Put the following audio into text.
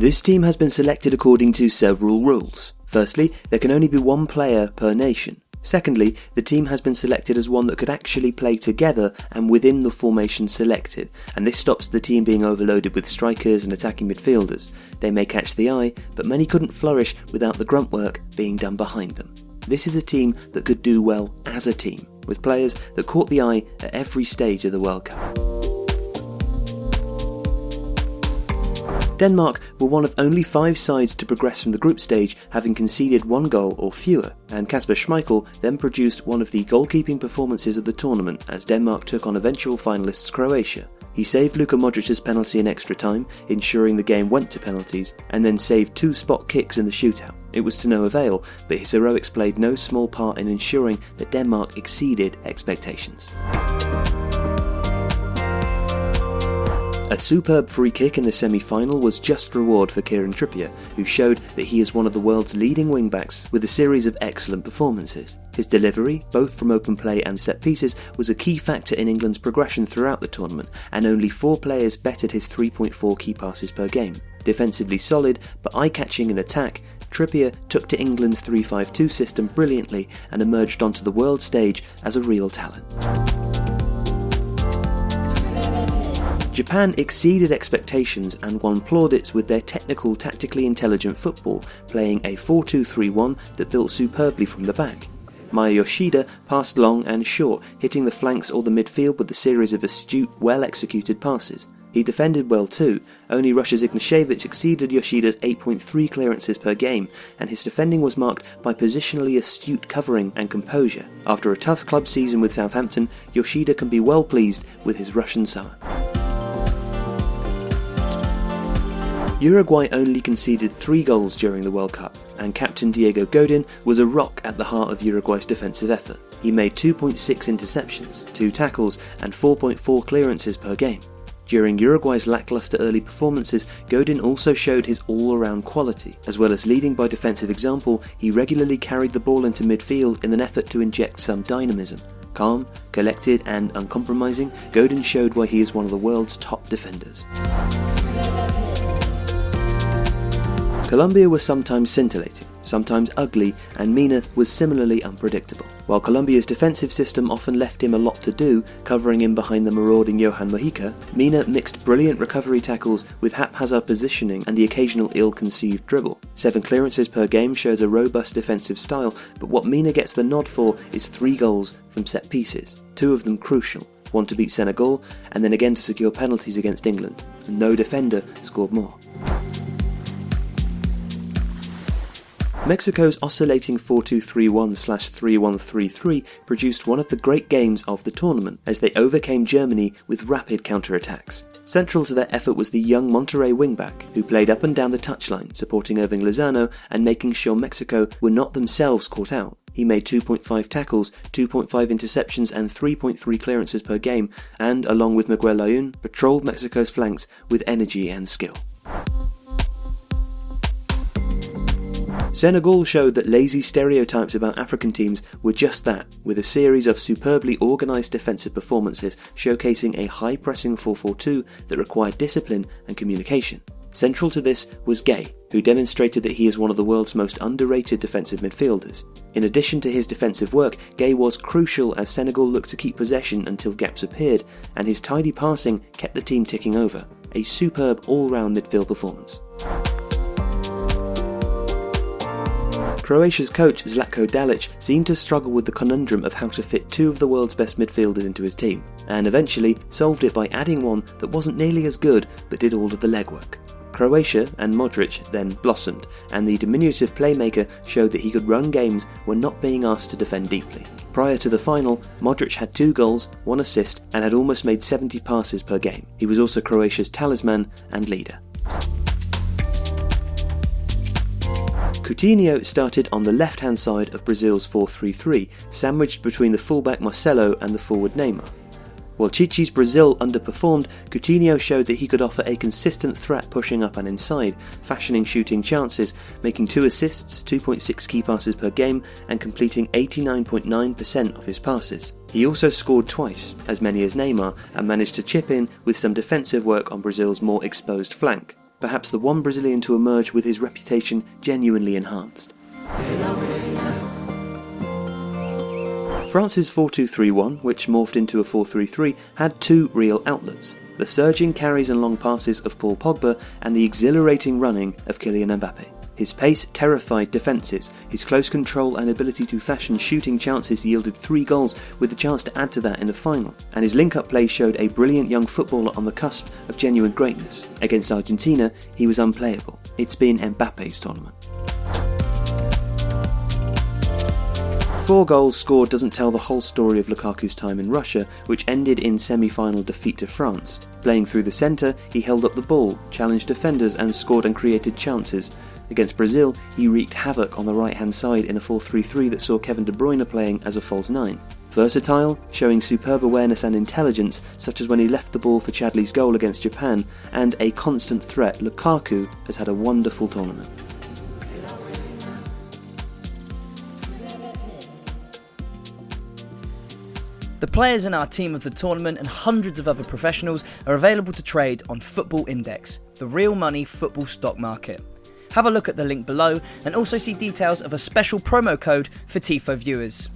This team has been selected according to several rules. Firstly, there can only be one player per nation. Secondly, the team has been selected as one that could actually play together and within the formation selected, and this stops the team being overloaded with strikers and attacking midfielders. They may catch the eye, but many couldn't flourish without the grunt work being done behind them. This is a team that could do well as a team, with players that caught the eye at every stage of the World Cup. Denmark were one of only 5 sides to progress from the group stage, having conceded 1 goal or fewer, and Kasper Schmeichel then produced one of the goalkeeping performances of the tournament as Denmark took on eventual finalists Croatia. He saved Luka Modric's penalty in extra time, ensuring the game went to penalties, and then saved 2 spot kicks in the shootout. It was to no avail, but his heroics played no small part in ensuring that Denmark exceeded expectations. A superb free kick in the semi-final was just reward for Kieran Trippier, who showed that he is one of the world's leading wing-backs with a series of excellent performances. His delivery, both from open play and set pieces, was a key factor in England's progression throughout the tournament, and only 4 players bettered his 3.4 key passes per game. Defensively solid, but eye-catching in attack, Trippier took to England's 3-5-2 system brilliantly and emerged onto the world stage as a real talent. Japan exceeded expectations and won plaudits with their technical, tactically intelligent football, playing a 4-2-3-1 that built superbly from the back. Yoshida passed long and short, hitting the flanks or the midfield with a series of astute, well-executed passes. He defended well too. Only Russia's Ignacevic exceeded Yoshida's 8.3 clearances per game, and his defending was marked by positionally astute covering and composure. After a tough club season with Southampton, Yoshida can be well pleased with his Russian summer. Uruguay only conceded 3 goals during the World Cup, and captain Diego Godin was a rock at the heart of Uruguay's defensive effort. He made 2.6 interceptions, 2 tackles and 4.4 clearances per game. During Uruguay's lacklustre early performances, Godin also showed his all-around quality. As well as leading by defensive example, he regularly carried the ball into midfield in an effort to inject some dynamism. Calm, collected and uncompromising, Godin showed why he is one of the world's top defenders. Colombia was sometimes scintillating, sometimes ugly, and Mina was similarly unpredictable. While Colombia's defensive system often left him a lot to do, covering in behind the marauding Johan Mojica, Mina mixed brilliant recovery tackles with haphazard positioning and the occasional ill-conceived dribble. 7 clearances per game shows a robust defensive style, but what Mina gets the nod for is 3 goals from set pieces, 2 of them crucial, one to beat Senegal, and then again to secure penalties against England. No defender scored more. Mexico's oscillating 4-2-3-1/3-1-3-3 produced one of the great games of the tournament as they overcame Germany with rapid counter-attacks. Central to their effort was the young Monterrey wingback, who played up and down the touchline, supporting Irving Lozano and making sure Mexico were not themselves caught out. He made 2.5 tackles, 2.5 interceptions and 3.3 clearances per game, and, along with Miguel Layún, patrolled Mexico's flanks with energy and skill. Senegal showed that lazy stereotypes about African teams were just that, with a series of superbly organised defensive performances showcasing a high-pressing 4-4-2 that required discipline and communication. Central to this was Gueye, who demonstrated that he is one of the world's most underrated defensive midfielders. In addition to his defensive work, Gueye was crucial as Senegal looked to keep possession until gaps appeared, and his tidy passing kept the team ticking over. A superb all-round midfield performance. Croatia's coach Zlatko Dalic seemed to struggle with the conundrum of how to fit 2 of the world's best midfielders into his team, and eventually solved it by adding one that wasn't nearly as good but did all of the legwork. Croatia and Modric then blossomed, and the diminutive playmaker showed that he could run games when not being asked to defend deeply. Prior to the final, Modric had 2 goals, 1 assist, and had almost made 70 passes per game. He was also Croatia's talisman and leader. Coutinho started on the left-hand side of Brazil's 4-3-3, sandwiched between the fullback Marcelo and the forward Neymar. While Chichi's Brazil underperformed, Coutinho showed that he could offer a consistent threat pushing up and inside, fashioning shooting chances, making 2 assists, 2.6 key passes per game, and completing 89.9% of his passes. He also scored twice, as many as Neymar, and managed to chip in with some defensive work on Brazil's more exposed flank. perhaps the one Brazilian to emerge with his reputation genuinely enhanced. France's 4-2-3-1, which morphed into a 4-3-3, had two real outlets: the surging carries and long passes of Paul Pogba and the exhilarating running of Kylian Mbappe. His pace terrified defences, his close control and ability to fashion shooting chances yielded 3 goals with the chance to add to that in the final, and his link-up play showed a brilliant young footballer on the cusp of genuine greatness. Against Argentina, he was unplayable. It's been Mbappe's tournament. 4 goals scored doesn't tell the whole story of Lukaku's time in Russia, which ended in semi-final defeat to France. Playing through the centre, he held up the ball, challenged defenders and scored and created chances. Against Brazil, he wreaked havoc on the right-hand side in a 4-3-3 that saw Kevin De Bruyne playing as a false 9. Versatile, showing superb awareness and intelligence, such as when he left the ball for Chadli's goal against Japan, and a constant threat, Lukaku has had a wonderful tournament. The players in our team of the tournament and hundreds of other professionals are available to trade on Football Index, the real money football stock market. Have a look at the link below and also see details of a special promo code for Tifo viewers.